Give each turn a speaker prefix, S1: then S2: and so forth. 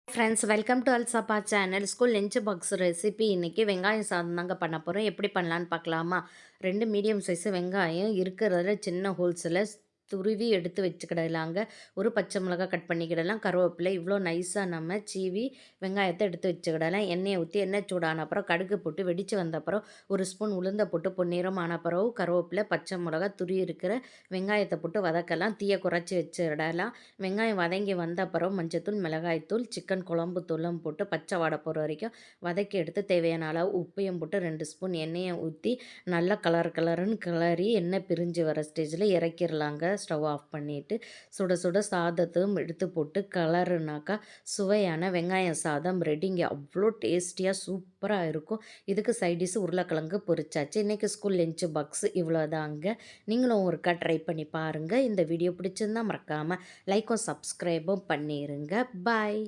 S1: Friends welcome to Alsappa channel. School lunch box recipe. இன்றைக்கி வெங்காயம் சாதம் தாங்க பண்ண போகிறோம். எப்படி பண்ணலான்னு பார்க்கலாமா? 2 மீடியம் சைஸு வெங்காயம் இருக்கிறதுல சின்ன ஹோல்ஸில் துருவி எடுத்து வச்சுக்கிடலாங்க. ஒரு பச்சை மிளகாய் கட் பண்ணிக்கிடலாம். கருவேப்பிலை இவ்வளோ நைஸாக நம்ம சீவி வெங்காயத்தை எடுத்து வச்சுக்கிடலாம். எண்ணெயை ஊற்றி எண்ணெய் சூடான அப்புறம் கடுகு போட்டு வெடித்து வந்த அப்புறம் ஒரு ஸ்பூன் உளுந்தை போட்டு பொன்னிறம் ஆன பிறகு கருவேப்பிலை பச்சை மிளகாய் துருவி இருக்கிற வெங்காயத்தை போட்டு வதக்கலாம். தீயை குறைச்சி வச்சுக்கிடலாம். வெங்காயம் வதங்கி வந்த அப்புறம் மஞ்சத்தூள், மிளகாய்த்தூள், சிக்கன் குழம்பு தூளும் போட்டு பச்சை வாடை போகிற வரைக்கும் வதக்கி எடுத்து தேவையான அளவு உப்பையும் போட்டு 2 ஸ்பூன் எண்ணெயை ஊற்றி நல்லா கலருன்னு கிளறி எண்ணெய் பிரிஞ்சு வர ஸ்டேஜில் இறக்கிடலாங்க. ஸ்டவ் ஆஃப் பண்ணிவிட்டு சுட சுட சாதத்தையும் எடுத்து போட்டு கலருனாக்கா சுவையான வெங்காயம் சாதம் ரெடிங்க. அவ்வளோ டேஸ்டியாக சூப்பராக இருக்கும். இதுக்கு சைடிஷ் உருளைக்கிழங்கு பொரிச்சாச்சு. இன்றைக்கி ஸ்கூல் லஞ்ச் பாக்ஸ் இவ்வளோதாங்க. நீங்களும் ஒருக்கா ட்ரை பண்ணி பாருங்கள். இந்த வீடியோ பிடிச்சிருந்தா மறக்காமல் லைக்கும் சப்ஸ்கிரைபும் பண்ணிடுங்க. பாய்.